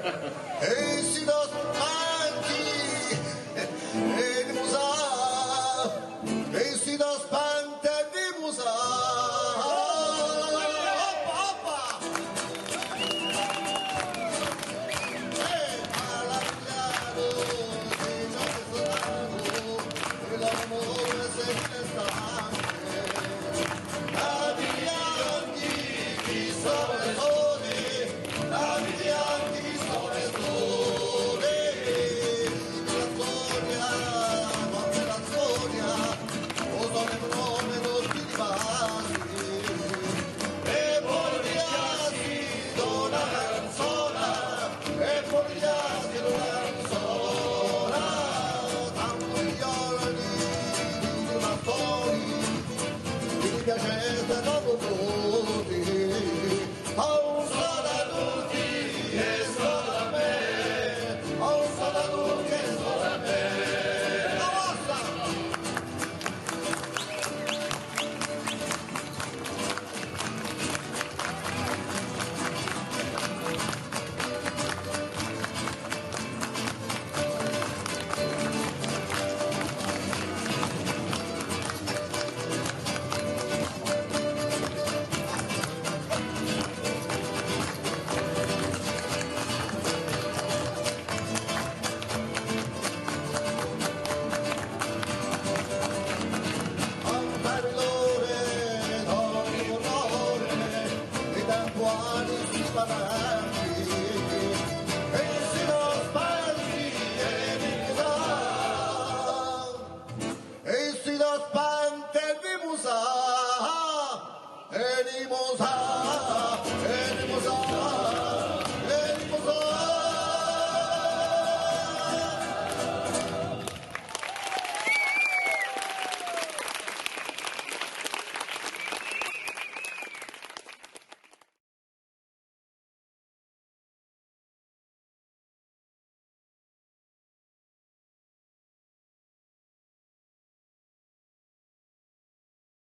e si do spanchi e di musa e si do spante di musa oppa e malagliato di notte solano e l'amore se ne sta piacete dopo tutti, a un solo a tutti e solo a me, a un solo a tutti e solo a me. La vostra! Bye-bye.